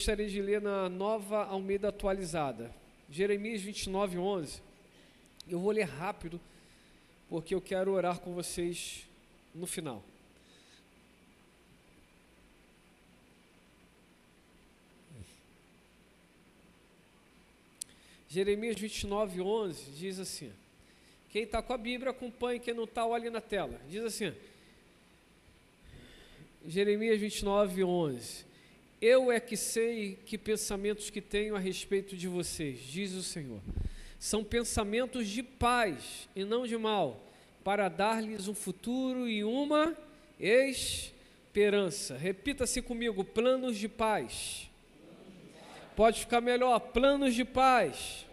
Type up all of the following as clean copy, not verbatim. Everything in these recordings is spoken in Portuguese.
Gostaria de ler na Nova Almeida Atualizada, Jeremias 29:11. Eu vou ler rápido, porque eu quero orar com vocês no final. Jeremias 29:11 diz assim, quem está com a Bíblia acompanhe, quem não está, olhe na tela. Diz assim, Jeremias 29:11. Eu é que sei que pensamentos que tenho a respeito de vocês, diz o Senhor. São pensamentos de paz e não de mal, para dar-lhes um futuro e uma esperança. Repita-se comigo, planos de paz. Pode ficar melhor, planos de paz.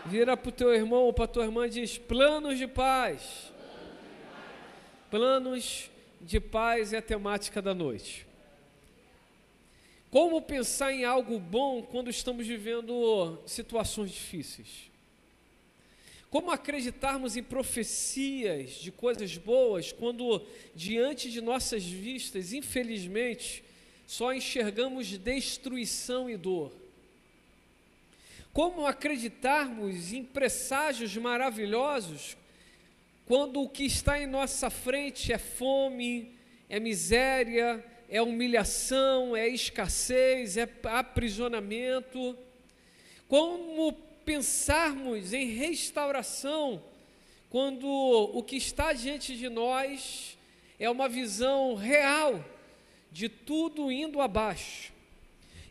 Vira para o teu irmão ou para a tua irmã e diz, planos de paz. Planos de paz é a temática da noite. Como pensar em algo bom quando estamos vivendo situações difíceis? Como acreditarmos em profecias de coisas boas quando diante de nossas vistas, infelizmente, só enxergamos destruição e dor? Como acreditarmos em presságios maravilhosos quando o que está em nossa frente é fome, é miséria, é humilhação, é escassez, é aprisionamento? Como pensarmos em restauração quando o que está diante de nós é uma visão real de tudo indo abaixo?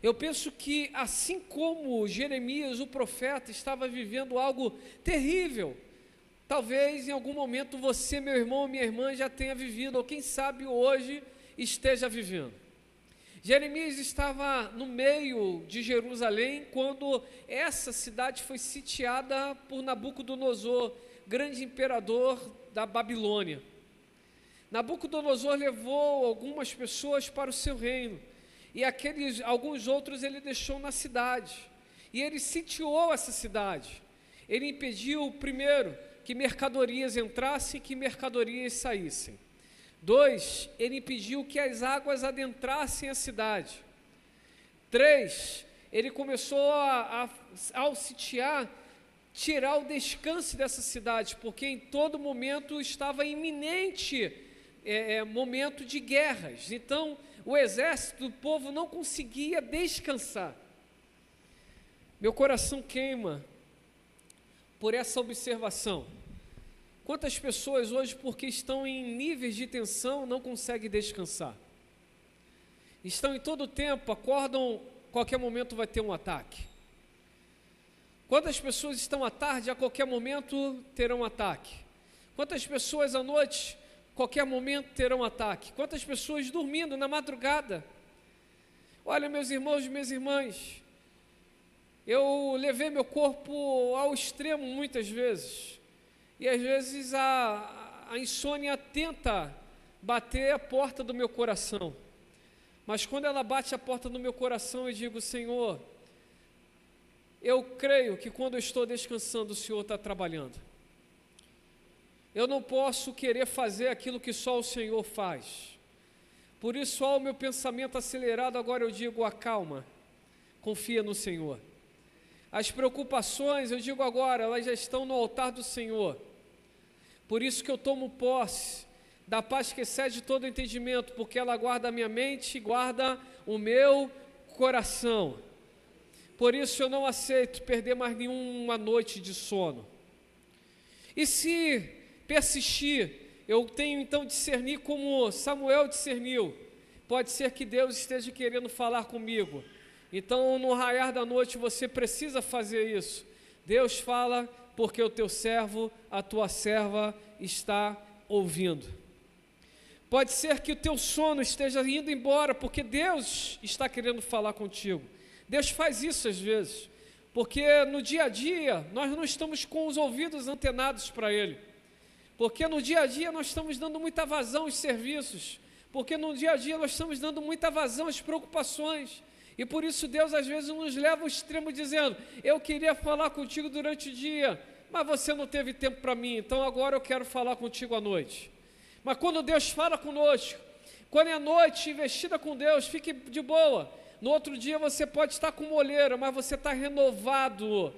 Eu penso que assim como Jeremias, o profeta, estava vivendo algo terrível, talvez em algum momento você, meu irmão ou minha irmã, já tenha vivido, ou quem sabe hoje esteja vivendo. Jeremias estava no meio de Jerusalém quando essa cidade foi sitiada por Nabucodonosor, grande imperador da Babilônia. Nabucodonosor levou algumas pessoas para o seu reino e alguns outros ele deixou na cidade, e ele sitiou essa cidade. Ele impediu, primeiro, que mercadorias entrassem e que mercadorias saíssem. 2, ele impediu que as águas adentrassem a cidade. 3, ele começou ao sitiar, tirar o descanso dessa cidade, porque em todo momento estava iminente momento de guerras. Então, o exército do povo não conseguia descansar. Meu coração queima por essa observação. Quantas pessoas hoje, porque estão em níveis de tensão, não conseguem descansar? Estão em todo o tempo, acordam, qualquer momento vai ter um ataque. Quantas pessoas estão à tarde, a qualquer momento terão um ataque? Quantas pessoas à noite, qualquer momento terão um ataque? Quantas pessoas dormindo na madrugada? Olha, meus irmãos e minhas irmãs, eu levei meu corpo ao extremo muitas vezes. E às vezes a insônia tenta bater a porta do meu coração. Mas quando ela bate a porta do meu coração, eu digo, Senhor, eu creio que quando eu estou descansando, o Senhor está trabalhando. Eu não posso querer fazer aquilo que só o Senhor faz. Por isso, ao meu pensamento acelerado, agora eu digo, acalma, confia no Senhor. As preocupações, eu digo agora, elas já estão no altar do Senhor. Por isso que eu tomo posse da paz que excede todo entendimento, porque ela guarda a minha mente e guarda o meu coração. Por isso eu não aceito perder mais nenhuma noite de sono. E se persistir, eu tenho então discernir como Samuel discerniu. Pode ser que Deus esteja querendo falar comigo. Então, no raiar da noite, você precisa fazer isso. Deus fala porque o teu servo, a tua serva está ouvindo. Pode ser que o teu sono esteja indo embora, porque Deus está querendo falar contigo. Deus faz isso às vezes, porque no dia a dia, nós não estamos com os ouvidos antenados para Ele. Porque no dia a dia, nós estamos dando muita vazão aos serviços. Porque no dia a dia, nós estamos dando muita vazão às preocupações. E por isso Deus às vezes nos leva ao extremo dizendo, eu queria falar contigo durante o dia, mas você não teve tempo para mim, então agora eu quero falar contigo à noite. Mas quando Deus fala conosco, quando é noite investida com Deus, fique de boa, No outro dia você pode estar com moleira, mas você está renovado.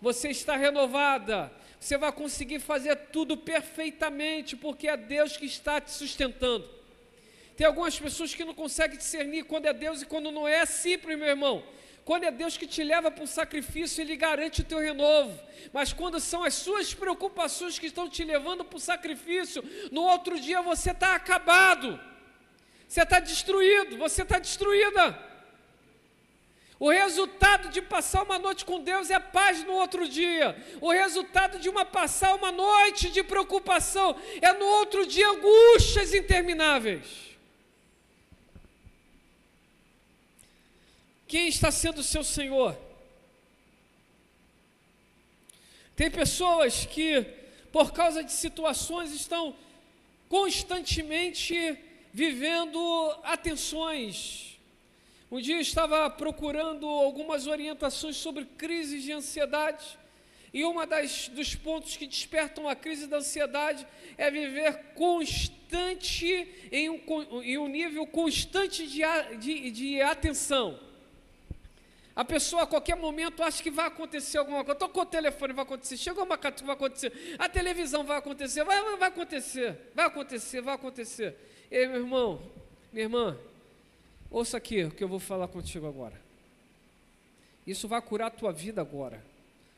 Você está renovada. Você vai conseguir fazer tudo perfeitamente, porque é Deus que está te sustentando. Tem algumas pessoas que não conseguem discernir quando é Deus e quando não é. É simples, meu irmão. Quando é Deus que te leva para o sacrifício, Ele garante o teu renovo. Mas quando são as suas preocupações que estão te levando para o sacrifício, no outro dia você está acabado. Você está destruído, você está destruída. O resultado de passar uma noite com Deus é paz no outro dia. O resultado de passar uma noite de preocupação é no outro dia angústias intermináveis. Quem está sendo o seu Senhor? Tem pessoas que, por causa de situações, estão constantemente vivendo atenções. Um dia eu estava procurando algumas orientações sobre crises de ansiedade, e dos pontos que despertam a crise da ansiedade é viver constante, em um nível constante de atenção. A pessoa a qualquer momento acha que vai acontecer alguma coisa. Tocou o telefone, vai acontecer. Chegou uma carta, vai acontecer. A televisão vai acontecer. Vai acontecer. Vai acontecer, vai acontecer. Ei, meu irmão, minha irmã, ouça aqui o que eu vou falar contigo agora. Isso vai curar a tua vida agora.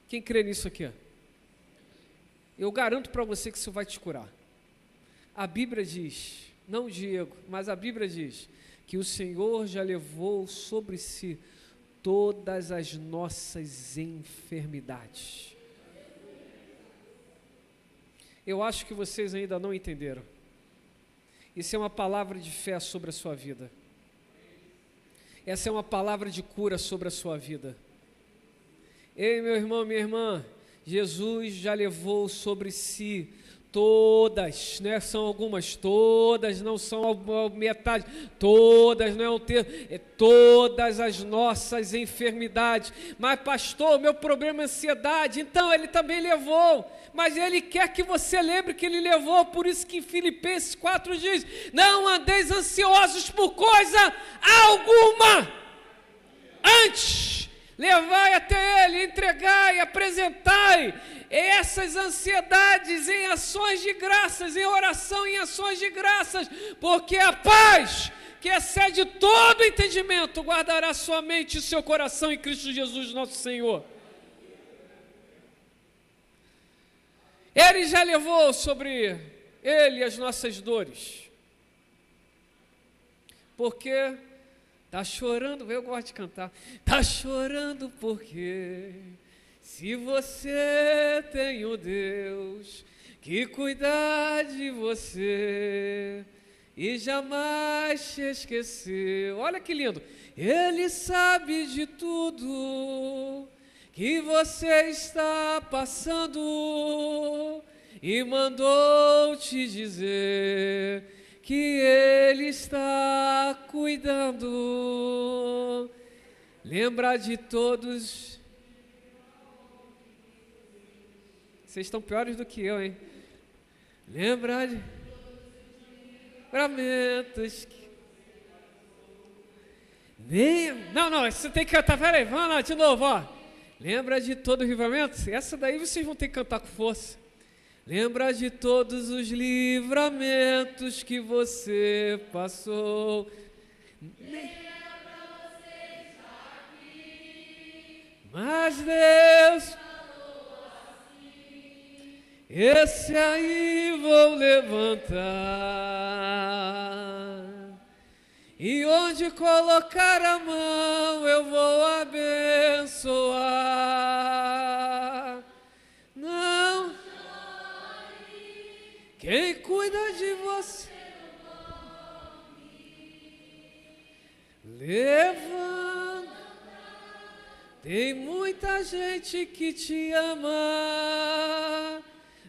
Quem crê nisso aqui? Eu garanto para você que isso vai te curar. A Bíblia diz, não o Diego, mas a Bíblia diz que o Senhor já levou sobre si todas as nossas enfermidades. Eu acho que vocês ainda não entenderam. Isso é uma palavra de fé sobre a sua vida. Essa é uma palavra de cura sobre a sua vida. Ei, meu irmão, minha irmã, Jesus já levou sobre si todas, né? São algumas, todas, não são a metade, todas, não é um termo, é todas as nossas enfermidades. Mas pastor, meu problema é ansiedade. Então ele também levou, mas ele quer que você lembre que ele levou. Por isso que em Filipenses 4 diz: não andeis ansiosos por coisa alguma, antes levai até ele, entregai, apresentai essas ansiedades em ações de graças, em oração, em ações de graças, porque a paz que excede todo entendimento guardará sua mente e seu coração em Cristo Jesus nosso Senhor. Ele já levou sobre ele as nossas dores, porque tá chorando, eu gosto de cantar, tá chorando porque se você tem um Deus que cuida de você e jamais te esqueceu. Olha que lindo. Ele sabe de tudo que você está passando e mandou te dizer que Ele está cuidando. Lembra de todos. Vocês estão piores do que eu, hein? Lembra de livramentos que... Não, você tem que cantar. Peraí, vamos lá, de novo, ó. Lembra de todo o livramento? Essa daí vocês vão ter que cantar com força. Lembra de todos os livramentos que você passou. Mas Deus, esse aí vou levantar, e onde colocar a mão eu vou abençoar. Não, quem cuida de você, levanta. Tem muita gente que te ama.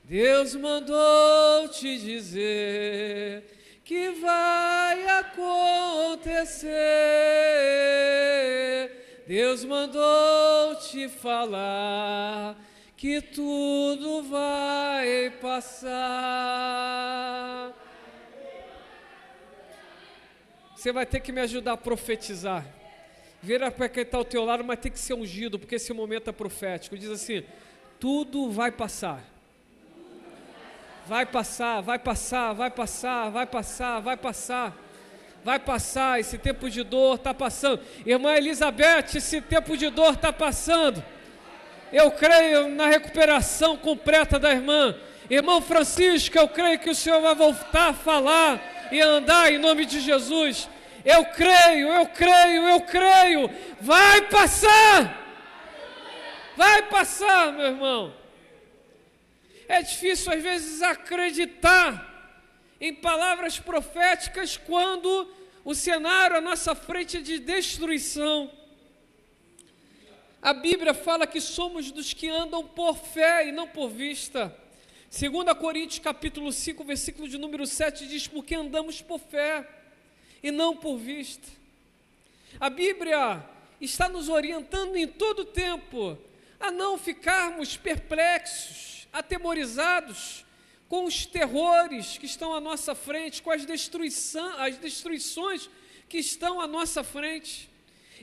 Deus mandou te dizer que vai acontecer. Deus mandou te falar que tudo vai passar. Você vai ter que me ajudar a profetizar. Vira para quem está ao teu lado, mas tem que ser ungido, porque esse momento é profético. Diz assim: tudo vai passar. Vai passar, vai passar, vai passar, vai passar, vai passar. Vai passar, esse tempo de dor está passando. Irmã Elizabeth, esse tempo de dor está passando. Eu creio na recuperação completa da irmã. Irmão Francisco, eu creio que o Senhor vai voltar a falar e andar em nome de Jesus. Eu creio, eu creio, eu creio. Vai passar. Vai passar, meu irmão. É difícil às vezes acreditar em palavras proféticas quando o cenário à nossa frente é de destruição. A Bíblia fala que somos dos que andam por fé e não por vista. 2 Coríntios capítulo 5, versículo de número 7 diz: porque andamos por fé e não por vista. A Bíblia está nos orientando em todo tempo a não ficarmos perplexos, atemorizados com os terrores que estão à nossa frente, com as destruições que estão à nossa frente.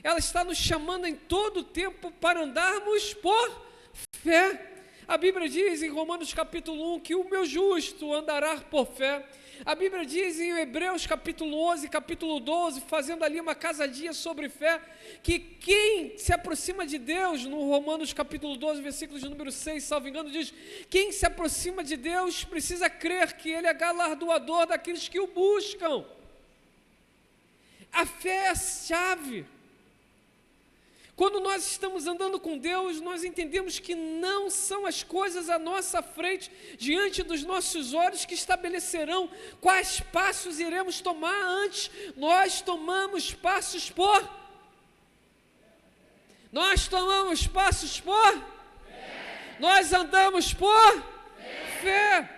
Ela está nos chamando em todo tempo para andarmos por fé. A Bíblia diz em Romanos capítulo 1 que o meu justo andará por fé. A Bíblia diz em Hebreus capítulo 11, capítulo 12, fazendo ali uma casadinha sobre fé, que quem se aproxima de Deus, no Romanos capítulo 12, versículo de número 6, salvo engano, diz: quem se aproxima de Deus precisa crer que Ele é galardoador daqueles que o buscam. A fé é a chave. Quando nós estamos andando com Deus, nós entendemos que não são as coisas à nossa frente, diante dos nossos olhos, que estabelecerão quais passos iremos tomar antes. Nós tomamos passos por fé. Nós andamos por fé.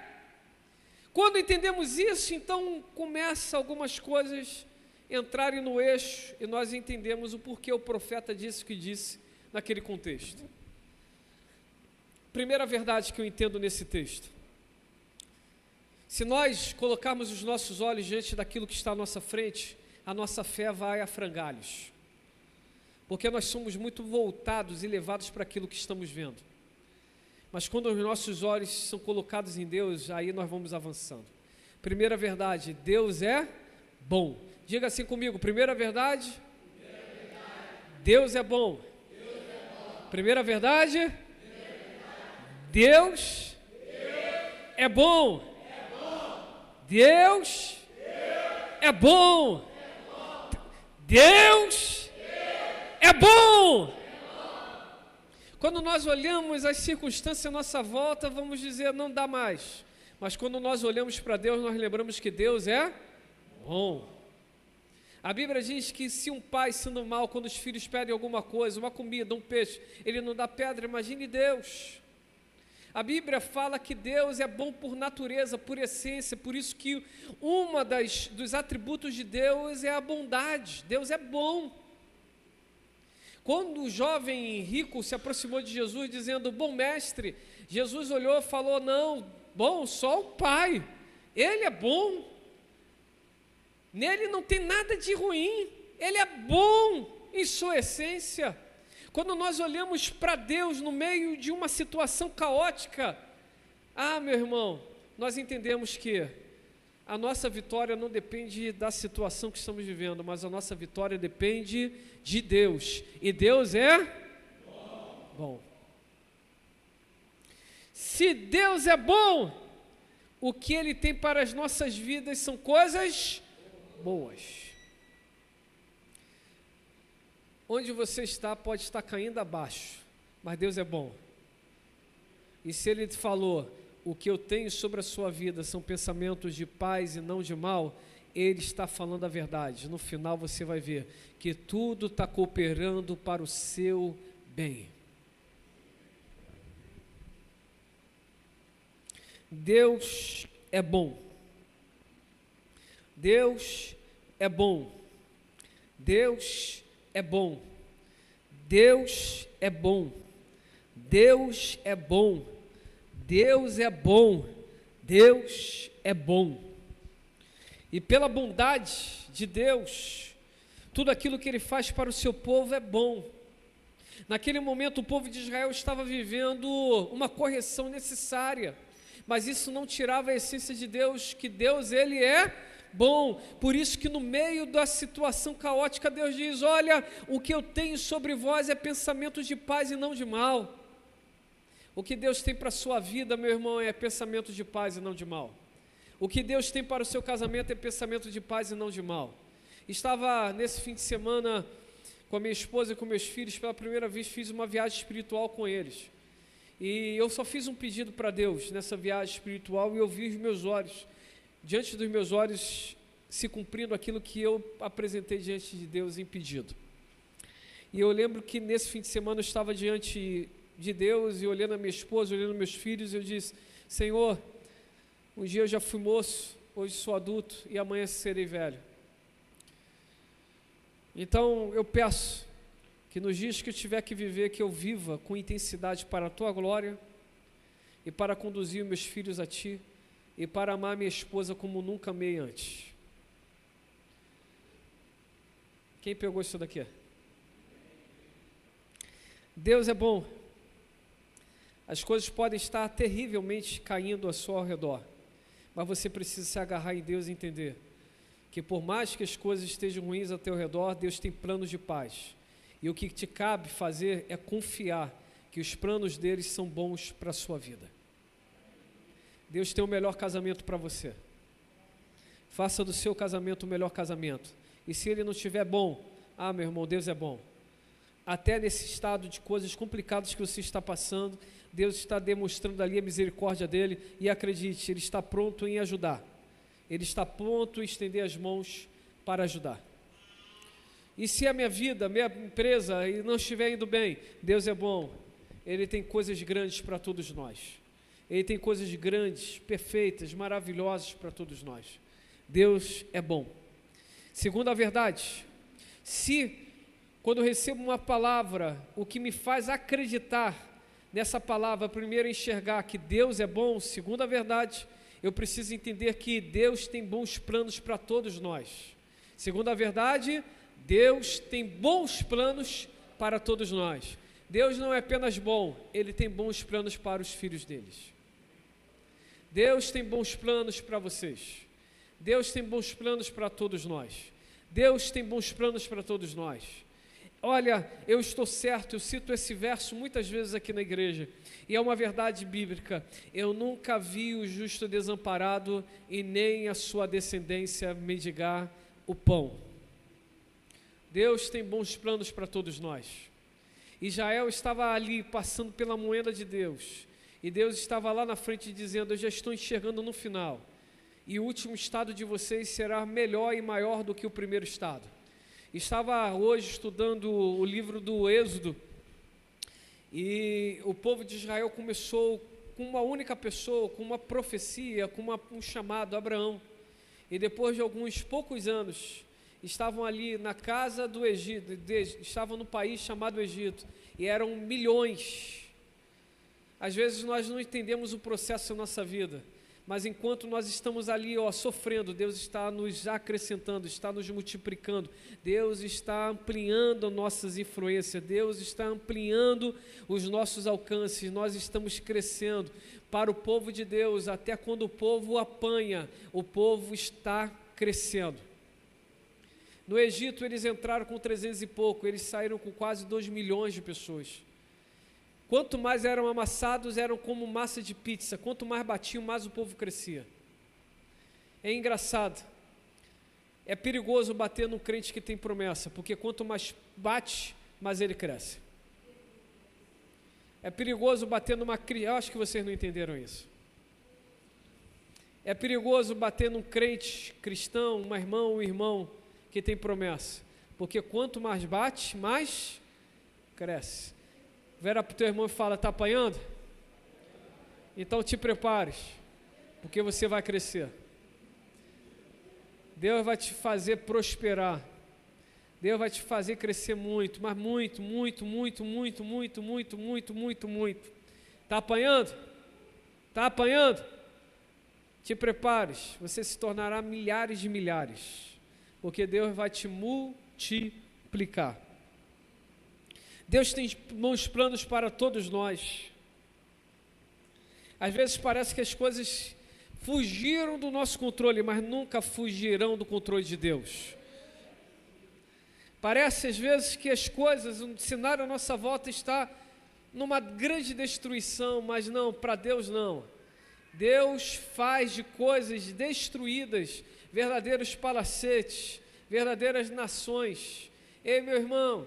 Quando entendemos isso, então começa algumas coisas entrarem no eixo e nós entendemos o porquê o profeta disse o que disse naquele contexto. Primeira verdade que eu entendo nesse texto: se nós colocarmos os nossos olhos diante daquilo que está à nossa frente, a nossa fé vai a frangalhos, porque nós somos muito voltados e levados para aquilo que estamos vendo. Mas quando os nossos olhos são colocados em Deus, aí nós vamos avançando. Primeira verdade: Deus é bom. Diga assim comigo: primeira verdade, Deus é bom. Primeira verdade, Deus é bom. Deus é bom. Deus é bom. Quando nós olhamos as circunstâncias à nossa volta, vamos dizer: não dá mais. Mas quando nós olhamos para Deus, nós lembramos que Deus é bom. A Bíblia diz que se um pai, sendo mal, quando os filhos pedem alguma coisa, uma comida, um peixe, ele não dá pedra, imagine Deus. A Bíblia fala que Deus é bom por natureza, por essência, por isso que dos atributos de Deus é a bondade. Deus é bom. Quando o jovem rico se aproximou de Jesus dizendo: bom mestre, Jesus olhou e falou: não, bom, só o Pai, Ele é bom. Nele não tem nada de ruim, Ele é bom em sua essência. Quando nós olhamos para Deus no meio de uma situação caótica, meu irmão, nós entendemos que a nossa vitória não depende da situação que estamos vivendo, mas a nossa vitória depende de Deus, e Deus é bom. Se Deus é bom, o que Ele tem para as nossas vidas são coisas boas. Onde você está pode estar caindo abaixo, mas Deus é bom. E se Ele falou: o que eu tenho sobre a sua vida são pensamentos de paz e não de mal, Ele está falando a verdade. No final você vai ver que tudo está cooperando para o seu bem. Deus é bom. Deus é bom. Deus é bom. Deus é bom. Deus é bom. Deus é bom. Deus é bom. E pela bondade de Deus, Tudo aquilo que Ele faz para o seu povo é bom. Naquele momento o povo de Israel estava vivendo uma correção necessária, mas isso não tirava a essência de Deus, que Deus, Ele é bom. Por isso que no meio da situação caótica, Deus diz: olha, o que eu tenho sobre vós é pensamento de paz e não de mal. O que Deus tem para a sua vida, meu irmão, é pensamento de paz e não de mal. O que Deus tem para o seu casamento é pensamento de paz e não de mal. Estava nesse fim de semana com a minha esposa e com meus filhos, pela primeira vez fiz uma viagem espiritual com eles. E eu só fiz um pedido para Deus nessa viagem espiritual, e eu vi os meus olhos, diante dos meus olhos, se cumprindo aquilo que eu apresentei diante de Deus em pedido. E eu lembro que nesse fim de semana eu estava diante de Deus e olhando a minha esposa, olhando meus filhos, eu disse: Senhor, um dia eu já fui moço, hoje sou adulto e amanhã serei velho. Então eu peço que nos dias que eu tiver que viver, que eu viva com intensidade para a Tua glória e para conduzir meus filhos a Ti e para amar minha esposa como nunca amei antes. Quem pegou isso daqui? Deus é bom. As coisas podem estar terrivelmente caindo ao seu redor, mas você precisa se agarrar em Deus e entender que por mais que as coisas estejam ruins ao teu redor, Deus tem planos de paz. E o que te cabe fazer é confiar que os planos deles são bons para a sua vida. Deus tem o melhor casamento para você. Faça do seu casamento o melhor casamento. E se ele não estiver bom, meu irmão, Deus é bom. Até nesse estado de coisas complicadas que você está passando, Deus está demonstrando ali a misericórdia dele, e acredite, Ele está pronto em ajudar. Ele está pronto em estender as mãos para ajudar. E se a minha vida, a minha empresa não estiver indo bem, Deus é bom. Ele tem coisas grandes para todos nós. Ele tem coisas grandes, perfeitas, maravilhosas para todos nós. Deus é bom. Segunda verdade, quando eu recebo uma palavra, o que me faz acreditar nessa palavra, primeiro enxergar que Deus é bom, segunda verdade, eu preciso entender que Deus tem bons planos para todos nós. Segunda verdade, Deus tem bons planos para todos nós. Deus não é apenas bom, Ele tem bons planos para os filhos deles. Deus tem bons planos para vocês. Deus tem bons planos para todos nós. Deus tem bons planos para todos nós. Olha, eu estou certo, eu cito esse verso muitas vezes aqui na igreja, e é uma verdade bíblica: eu nunca vi o justo desamparado e nem a sua descendência mendigar o pão. Deus tem bons planos para todos nós. Israel estava ali passando pela moeda de Deus, e Deus estava lá na frente dizendo: eu já estou enxergando no final, e o último estado de vocês será melhor e maior do que o primeiro estado. Estava hoje estudando o livro do Êxodo, e o povo de Israel começou com uma única pessoa, com uma profecia, com um chamado, Abraão. E depois de alguns poucos anos, estavam ali na casa do Egito, estavam no país chamado Egito, e eram milhões. Às vezes nós não entendemos o processo da nossa vida, mas enquanto nós estamos ali sofrendo, Deus está nos acrescentando, está nos multiplicando, Deus está ampliando nossas influências, Deus está ampliando os nossos alcances, nós estamos crescendo. Para o povo de Deus, até quando o povo apanha, o povo está crescendo. No Egito eles entraram com 300 e pouco, eles saíram com quase 2 milhões de pessoas. Quanto mais eram amassados, eram como massa de pizza. Quanto mais batiam, mais o povo crescia. É engraçado. É perigoso bater num crente que tem promessa, porque quanto mais bate, mais ele cresce. É perigoso bater numa criança. Eu acho que vocês não entenderam isso. É perigoso bater num crente cristão, uma irmã ou um irmão que tem promessa, porque quanto mais bate, mais cresce. Vira para o teu irmão e fala: está apanhando? Então te prepares, porque você vai crescer. Deus vai te fazer prosperar. Deus vai te fazer crescer muito, mas muito, muito, muito, muito, muito, muito, muito, muito, muito. Está apanhando? Está apanhando? Te prepares, você se tornará milhares de milhares, porque Deus vai te multiplicar. multiplicar. Deus tem bons planos para todos nós. Às vezes parece que as coisas fugiram do nosso controle, mas nunca fugirão do controle de Deus. Parece às vezes que as coisas, o cenário à nossa volta está numa grande destruição, mas não, para Deus não. Deus faz de coisas destruídas verdadeiros palacetes, verdadeiras nações. Ei, meu irmão,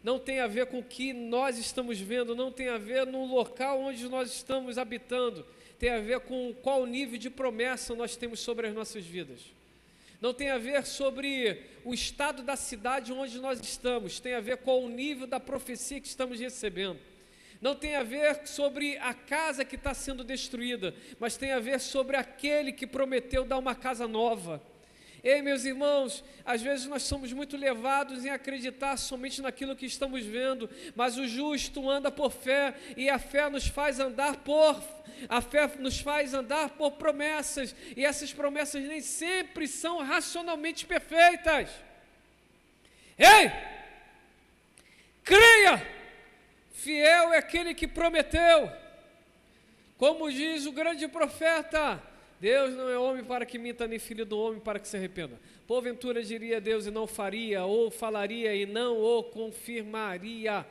não tem a ver com o que nós estamos vendo, não tem a ver no local onde nós estamos habitando, tem a ver com qual nível de promessa nós temos sobre as nossas vidas. Não tem a ver sobre o estado da cidade onde nós estamos, tem a ver com o nível da profecia que estamos recebendo. Não tem a ver sobre a casa que está sendo destruída, mas tem a ver sobre aquele que prometeu dar uma casa nova. Ei, meus irmãos, às vezes nós somos muito levados em acreditar somente naquilo que estamos vendo, mas o justo anda por fé, e a fé nos faz andar por promessas, e essas promessas nem sempre são racionalmente perfeitas. Ei, creia, fiel é aquele que prometeu, como diz o grande profeta: Deus não é homem para que minta, nem filho do homem para que se arrependa. Porventura diria Deus e não faria, ou falaria e não o confirmaria.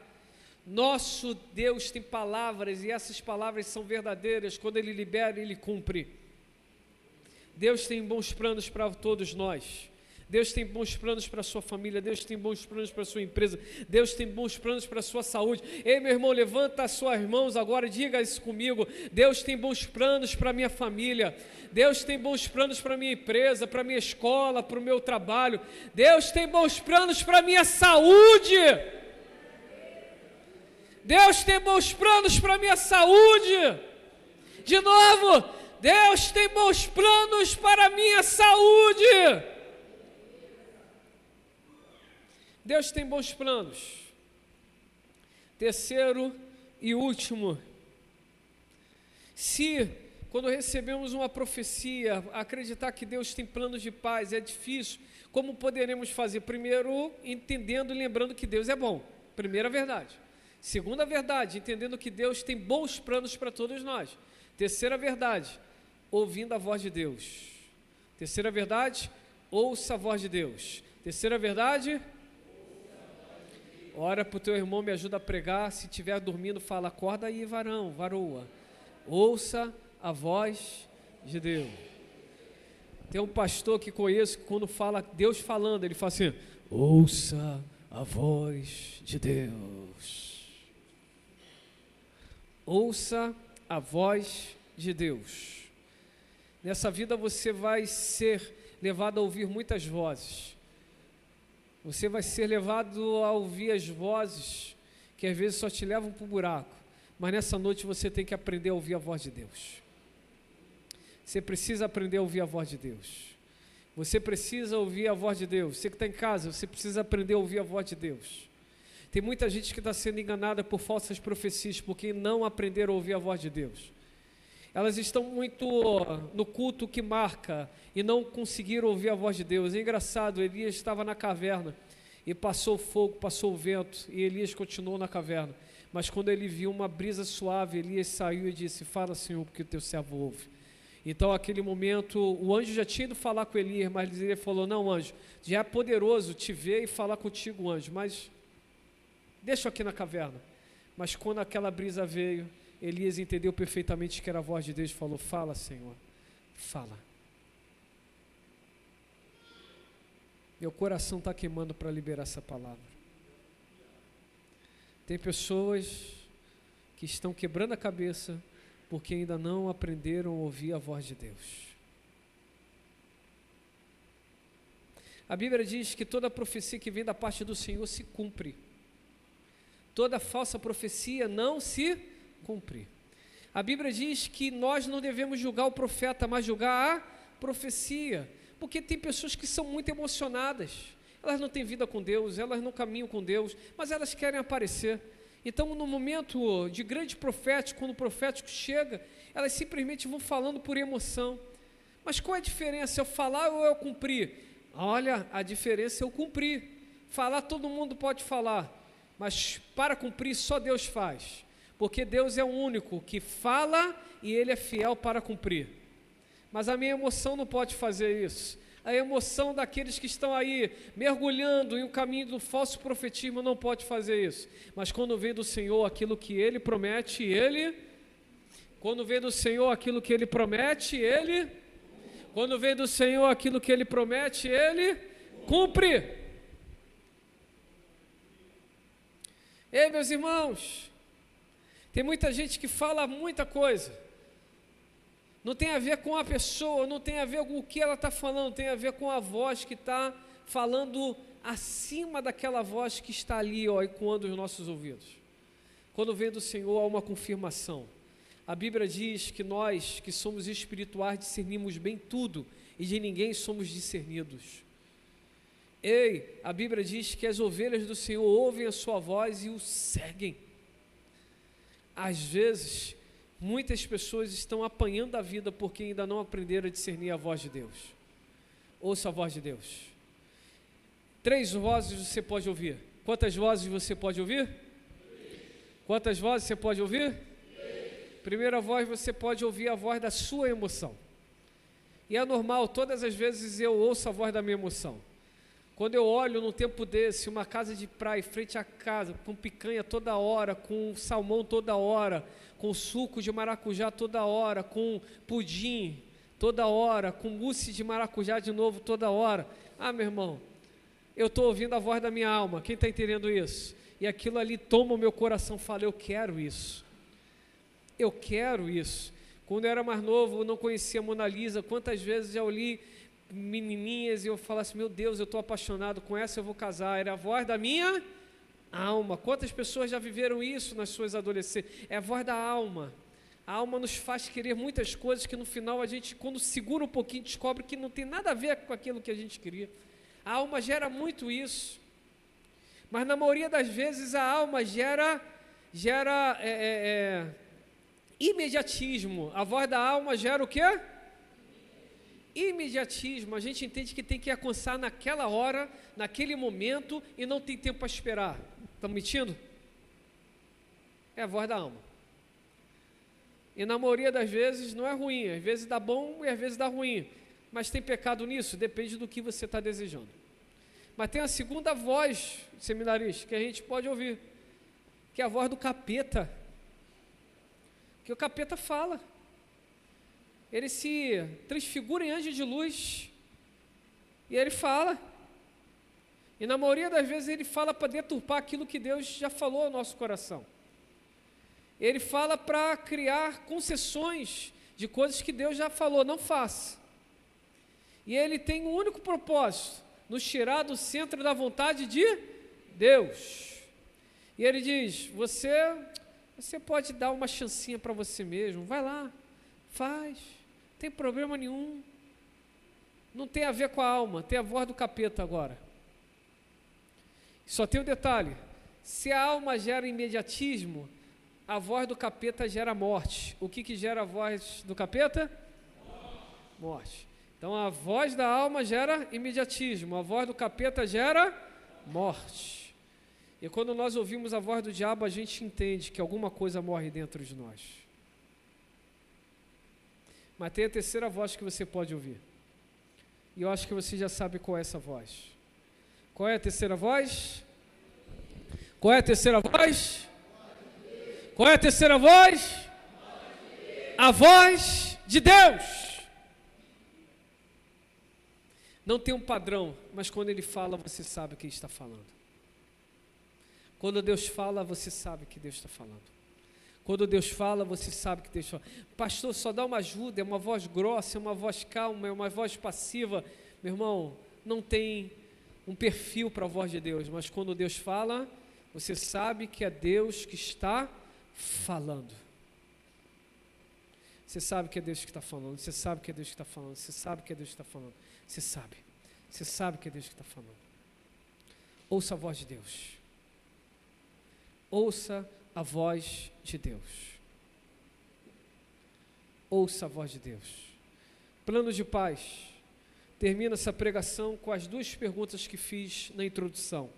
Nosso Deus tem palavras, e essas palavras são verdadeiras. Quando Ele libera, Ele cumpre. Deus tem bons planos para todos nós. Deus tem bons planos para a sua família, Deus tem bons planos para a sua empresa, Deus tem bons planos para a sua saúde. Ei, meu irmão, levanta as suas mãos agora, diga isso comigo: Deus tem bons planos para a minha família, Deus tem bons planos para a minha empresa, para a minha escola, para o meu trabalho, Deus tem bons planos para a minha saúde, Deus tem bons planos para a minha saúde. De novo, Deus tem bons planos para a minha saúde. Deus tem bons planos. Terceiro e último, se quando recebemos uma profecia, acreditar que Deus tem planos de paz é difícil, como poderemos fazer? Primeiro, entendendo e lembrando que Deus é bom, primeira verdade. Segunda verdade, entendendo que Deus tem bons planos para todos nós. Terceira verdade, ouvindo a voz de Deus. Terceira verdade, ouça a voz de Deus. Terceira verdade, ora para o teu irmão, me ajuda a pregar. Se estiver dormindo, fala: acorda aí, varão, varoa. Ouça a voz de Deus. Tem um pastor que conheço que quando fala Deus falando, ele fala assim: ouça a voz de Deus. Ouça a voz de Deus. Nessa vida você vai ser levado a ouvir muitas vozes. Você vai ser levado a ouvir as vozes que às vezes só te levam para o buraco, mas nessa noite você tem que aprender a ouvir a voz de Deus. Você precisa aprender a ouvir a voz de Deus. Você precisa ouvir a voz de Deus. Você que está em casa, você precisa aprender a ouvir a voz de Deus. Tem muita gente que está sendo enganada por falsas profecias, porque não aprenderam a ouvir a voz de Deus. Elas estão muito no culto que marca e não conseguiram ouvir a voz de Deus. É engraçado, Elias estava na caverna e passou o fogo, passou o vento, e Elias continuou na caverna. Mas quando ele viu uma brisa suave, Elias saiu e disse: fala, Senhor, porque o teu servo ouve. Então, naquele momento, o anjo já tinha ido falar com Elias, mas ele falou: não, anjo, já é poderoso te ver e falar contigo, anjo, mas deixa eu aqui na caverna. Mas quando aquela brisa veio, Elias entendeu perfeitamente que era a voz de Deus e falou: fala, Senhor, fala. Meu coração está queimando para liberar essa palavra. Tem pessoas que estão quebrando a cabeça porque ainda não aprenderam a ouvir a voz de Deus. A Bíblia diz que toda profecia que vem da parte do Senhor se cumpre. Toda falsa profecia não se cumpre. A Bíblia diz que nós não devemos julgar o profeta, mas julgar a profecia, porque tem pessoas que são muito emocionadas, elas não têm vida com Deus, elas não caminham com Deus, mas elas querem aparecer. Então, no momento de grande profético, quando o profético chega, elas simplesmente vão falando por emoção. Mas qual é a diferença, eu falar ou eu cumprir? Olha, a diferença é eu cumprir. falar todo mundo pode falar, mas para cumprir só Deus faz, porque Deus é o único que fala e Ele é fiel para cumprir. Mas a minha emoção não pode fazer isso. A emoção daqueles que estão aí mergulhando em um caminho do falso profetismo não pode fazer isso. Mas quando vem do Senhor aquilo que Ele promete, quando vem do Senhor aquilo que Ele promete, quando vem do Senhor aquilo que Ele promete, Ele cumpre. Ei, meus irmãos, tem muita gente que fala muita coisa. Não tem a ver com a pessoa, não tem a ver com o que ela está falando, tem a ver com a voz que está falando acima daquela voz que está ali, ecoando os nossos ouvidos. Quando vem do Senhor, há uma confirmação. A Bíblia diz que nós, que somos espirituais, discernimos bem tudo, e de ninguém somos discernidos. Ei, a Bíblia diz que as ovelhas do Senhor ouvem a sua voz e o seguem. Às vezes, muitas pessoas estão apanhando a vida porque ainda não aprenderam a discernir a voz de Deus. Ouça a voz de Deus. 3 vozes você pode ouvir. Quantas vozes você pode ouvir? Quantas vozes você pode ouvir? Primeira voz, você pode ouvir a voz da sua emoção. E é normal, todas as vezes eu ouço a voz da minha emoção. Quando eu olho num tempo desse, uma casa de praia, frente à casa, com picanha toda hora, com salmão toda hora, com suco de maracujá toda hora, com pudim toda hora, com mousse de maracujá de novo toda hora. Ah, meu irmão, eu estou ouvindo a voz da minha alma, quem está entendendo isso? E aquilo ali toma o meu coração, fala, eu quero isso. Eu quero isso. Quando eu era mais novo, eu não conhecia a Mona Lisa, quantas vezes eu li menininhas e eu falasse, meu Deus, eu estou apaixonado, com essa eu vou casar. Era a voz da minha alma. Quantas pessoas já viveram isso nas suas adolescências? É a voz da alma. A alma nos faz querer muitas coisas que no final a gente, quando segura um pouquinho, descobre que não tem nada a ver com aquilo que a gente queria. A alma gera muito isso. Mas na maioria das vezes a alma gera imediatismo. A voz da alma gera o quê? Imediatismo. A gente entende que tem que alcançar naquela hora, naquele momento, e não tem tempo para esperar. Estamos mentindo? É a voz da alma. E na maioria das vezes não é ruim, às vezes dá bom e às vezes dá ruim. Mas tem pecado nisso? Depende do que você está desejando. Mas tem a segunda voz, seminarista, que a gente pode ouvir, que é a voz do capeta. Que o capeta fala. Ele se transfigura em anjo de luz e ele fala. E na maioria das vezes ele fala para deturpar aquilo que Deus já falou ao nosso coração. Ele fala para criar concessões de coisas que Deus já falou, não faça. E ele tem um único propósito, nos tirar do centro da vontade de Deus. E ele diz, você pode dar uma chancinha para você mesmo, vai lá, faz. Não tem problema nenhum. Não tem a ver com a alma, tem a voz do capeta agora. Só tem um detalhe: se a alma gera imediatismo, a voz do capeta gera morte. O que gera a voz do capeta? Morte. Então a voz da alma gera imediatismo, a voz do capeta gera morte. E quando nós ouvimos a voz do diabo, a gente entende que alguma coisa morre dentro de nós. Mas tem a terceira voz que você pode ouvir. E eu acho que você já sabe qual é essa voz. Qual é a terceira voz? Qual é a terceira voz? Qual é a terceira voz? A voz de Deus. Não tem um padrão, mas quando Ele fala, você sabe o que Ele está falando. Quando Deus fala, você sabe que Deus está falando. Quando Deus fala, você sabe que Deus fala. Pastor, só dá uma ajuda, é uma voz grossa, é uma voz calma, é uma voz passiva. Meu irmão, não tem um perfil para a voz de Deus, mas quando Deus fala, você sabe que é Deus que está falando. Você sabe que é Deus que está falando, você sabe que é Deus que está falando, você sabe que é Deus que está falando, você sabe que é Deus que está falando. Ouça a voz de Deus. Ouça a voz de Deus. Ouça a voz de Deus. Plano de paz. Termina essa pregação com as duas perguntas que fiz na introdução.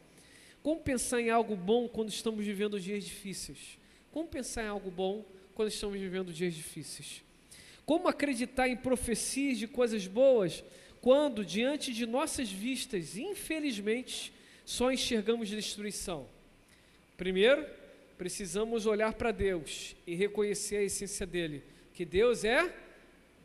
Como pensar em algo bom quando estamos vivendo dias difíceis? Como pensar em algo bom quando estamos vivendo dias difíceis? Como acreditar em profecias de coisas boas quando, diante de nossas vistas, infelizmente, só enxergamos destruição? Primeiro, precisamos olhar para Deus e reconhecer a essência dele, que Deus é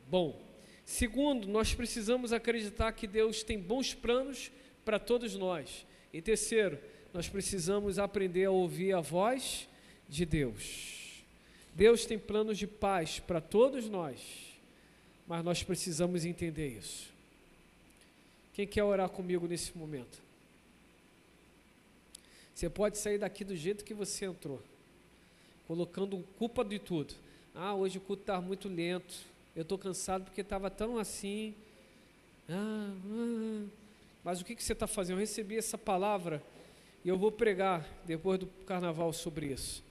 bom. Segundo, nós precisamos acreditar que Deus tem bons planos para todos nós. E terceiro, nós precisamos aprender a ouvir a voz de Deus. Deus tem planos de paz para todos nós, mas nós precisamos entender isso. Quem quer orar comigo nesse momento? Você pode sair daqui do jeito que você entrou, colocando culpa de tudo. Hoje o culto está muito lento, eu estou cansado porque estava tão assim. Mas o que você está fazendo? Eu recebi essa palavra e eu vou pregar depois do carnaval sobre isso.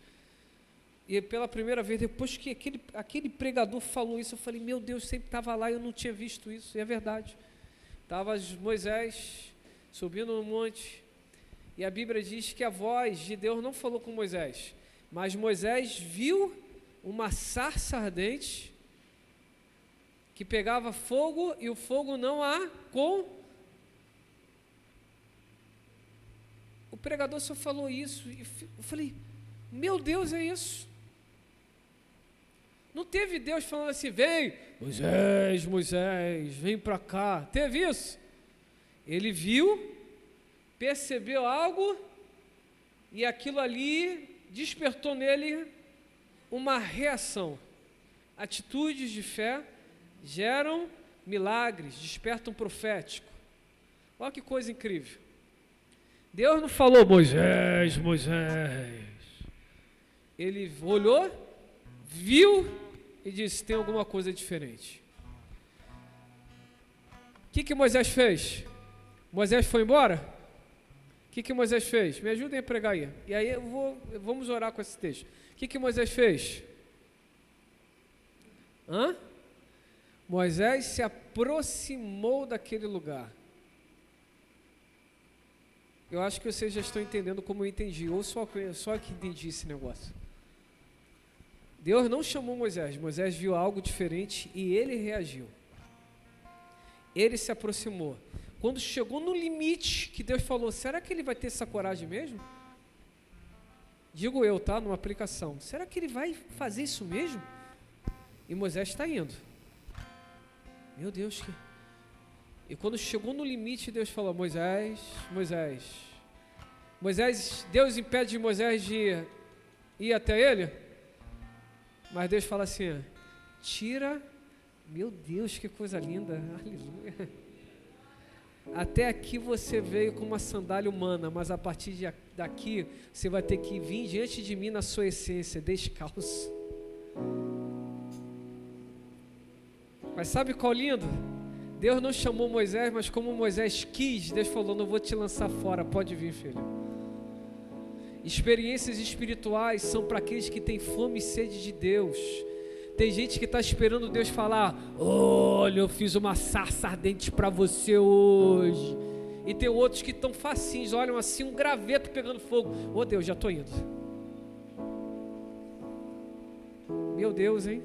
E pela primeira vez, depois que aquele pregador falou isso, eu falei, meu Deus, sempre estava lá e eu não tinha visto isso, e é verdade. Estava Moisés subindo no monte, e a Bíblia diz que a voz de Deus não falou com Moisés, mas Moisés viu uma sarça ardente que pegava fogo e o fogo não a com. O pregador só falou isso e eu falei, meu Deus, é isso? Não teve Deus falando assim, vem, Moisés, vem para cá. Teve isso? Ele viu, percebeu algo e aquilo ali despertou nele uma reação. Atitudes de fé geram milagres, despertam profético. Olha que coisa incrível. Deus não falou, Moisés. Ele olhou, viu e disse, tem alguma coisa diferente. O que Moisés fez? Moisés foi embora? O que Moisés fez? Me ajudem a pregar aí. E aí vamos orar com esse texto. O que Moisés fez? Moisés se aproximou daquele lugar. Eu acho que vocês já estão entendendo como eu entendi, ou só que entendi esse negócio. Deus não chamou Moisés, Moisés viu algo diferente e ele reagiu. Ele se aproximou. Quando chegou no limite que Deus falou, será que ele vai ter essa coragem mesmo? Digo eu, tá? Numa aplicação. Será que ele vai fazer isso mesmo? E Moisés está indo. Meu Deus, E quando chegou no limite, Deus falou, Moisés, Deus impede de Moisés de ir até ele, mas Deus fala assim, tira, meu Deus, que coisa linda, aleluia. Até aqui você veio com uma sandália humana, mas a partir daqui você vai ter que vir diante de mim na sua essência, descalço. Mas sabe qual lindo? Deus não chamou Moisés, mas como Moisés quis, Deus falou, não vou te lançar fora, pode vir, filho. Experiências espirituais são para aqueles que têm fome e sede de Deus. Tem gente que está esperando Deus falar, olha, eu fiz uma sarça ardente para você hoje. E tem outros que estão facinhos, olham assim, um graveto pegando fogo. Ô Deus, já estou indo. Meu Deus, hein?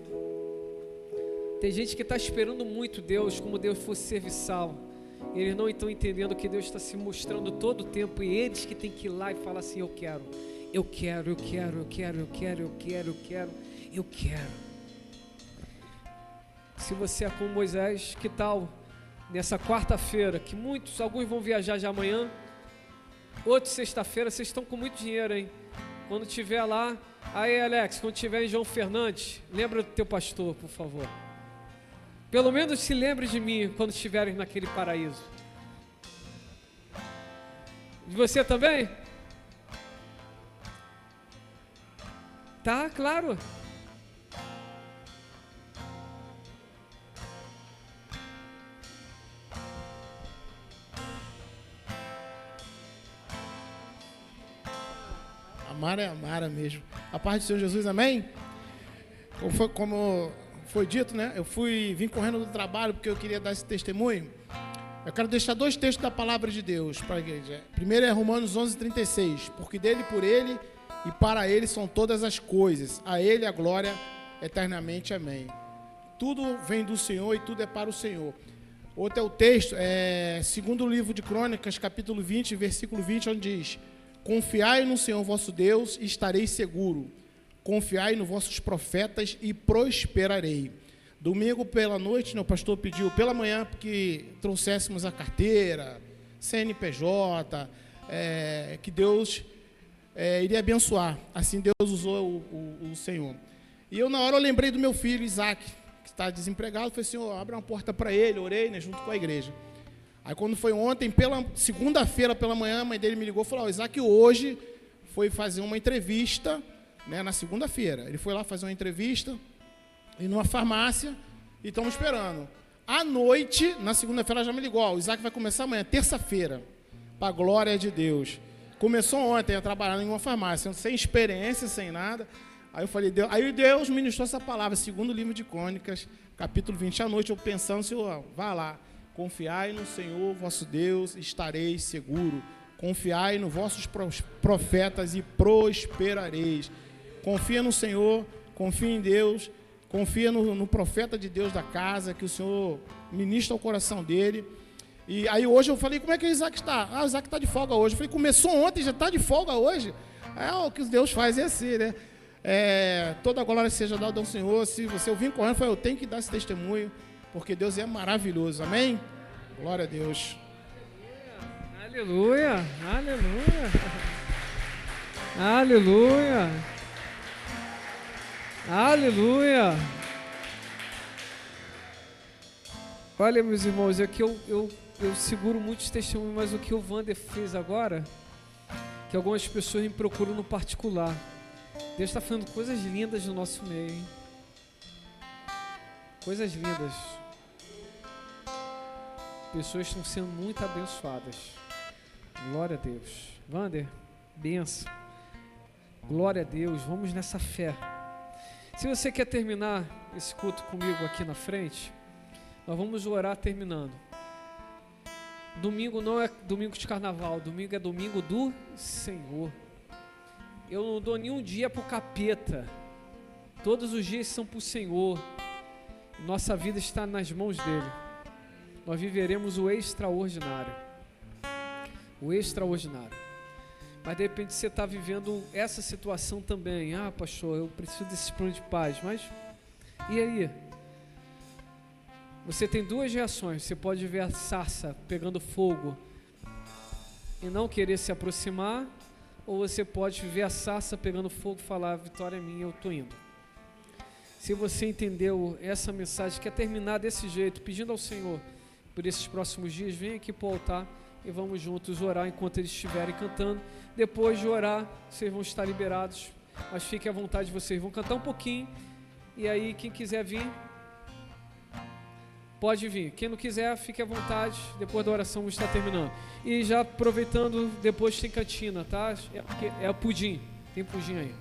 Tem gente que está esperando muito Deus, como Deus fosse serviçal. Eles não estão entendendo que Deus está se mostrando todo o tempo, e eles que têm que ir lá e falar assim, eu quero. Se você é como Moisés, que tal nessa quarta-feira, que alguns vão viajar já amanhã, outros sexta-feira, vocês estão com muito dinheiro, hein? Quando tiver lá, aí Alex, quando tiver em João Fernandes, lembra do teu pastor, por favor. Pelo menos se lembre de mim quando estiverem naquele paraíso. De você também? Tá, claro. Amar é amar mesmo. A paz do Senhor Jesus, amém? Como foi dito, né? Vim correndo do trabalho porque eu queria dar esse testemunho. Eu quero deixar 2 textos da palavra de Deus para a igreja. Primeiro é Romanos 11:36. Porque dele, por ele e para ele são todas as coisas. A ele a glória eternamente. Amém. Tudo vem do Senhor e tudo é para o Senhor. Outro é o texto, segundo livro de Crônicas, capítulo 20, versículo 20, onde diz: confiai no Senhor vosso Deus e estareis seguro. Confiai nos vossos profetas e prosperarei. Domingo pela noite, o pastor pediu pela manhã que trouxéssemos a carteira, CNPJ, que Deus iria abençoar. Assim Deus usou o Senhor. E eu, na hora, eu lembrei do meu filho, Isaac, que está desempregado. Falei, Senhor, abre uma porta para ele. Orei, né, junto com a igreja. Aí, quando foi ontem, pela segunda-feira pela manhã, a mãe dele me ligou e falou: Isaac hoje foi fazer uma entrevista, né, na segunda-feira. Ele foi lá fazer uma entrevista e numa farmácia, e estamos esperando. À noite, na segunda-feira, ela já me ligou: o Isaac vai começar amanhã, terça-feira, para a glória de Deus. Começou ontem a trabalhar em uma farmácia, sem experiência, sem nada. Aí eu falei, Deus ministrou essa palavra, segundo livro de Crônicas, capítulo 20. À noite, eu pensando, Senhor, vá lá, confiai no Senhor vosso Deus, estareis seguro. Confiai nos vossos profetas e prosperareis. Confia no Senhor, confia em Deus. Confia no profeta de Deus da casa, que o Senhor ministra o coração dele. E aí hoje eu falei, como é que o Isaac está? O Isaac está de folga hoje. Eu falei, começou ontem, já está de folga hoje? O que Deus faz é assim, né? Toda a glória seja dada ao Senhor. Se você ouvir correndo, eu falei, eu tenho que dar esse testemunho, porque Deus é maravilhoso. Amém? Glória a Deus. Aleluia, aleluia, aleluia. Aleluia! Olha, meus irmãos, é que eu seguro muitos testemunhos, mas o que o Wander fez agora, que algumas pessoas me procuram no particular. Deus está fazendo coisas lindas no nosso meio, hein? Coisas lindas. Pessoas estão sendo muito abençoadas. Glória a Deus. Wander, benção. Glória a Deus, vamos nessa fé. Se você quer terminar esse culto comigo aqui na frente, nós vamos orar terminando. Domingo não é domingo de carnaval, domingo é domingo do Senhor. Eu não dou nenhum dia para o capeta. Todos os dias são para o Senhor. Nossa vida está nas mãos dele. Nós viveremos o extraordinário. O extraordinário. Mas de repente você está vivendo essa situação também. Pastor, eu preciso desse plano de paz. Mas, e aí? Você tem 2 reações. Você pode ver a sarça pegando fogo e não querer se aproximar. Ou você pode ver a sarça pegando fogo e falar, a vitória é minha, eu estou indo. Se você entendeu essa mensagem, quer terminar desse jeito, pedindo ao Senhor por esses próximos dias, vem aqui para o altar e vamos juntos orar enquanto eles estiverem cantando. Depois de orar, vocês vão estar liberados, mas fiquem à vontade, vocês vão cantar um pouquinho, e aí quem quiser vir, pode vir. Quem não quiser, fique à vontade, depois da oração vamos estar terminando. E já aproveitando, depois tem cantina, tá? É pudim, tem pudim aí.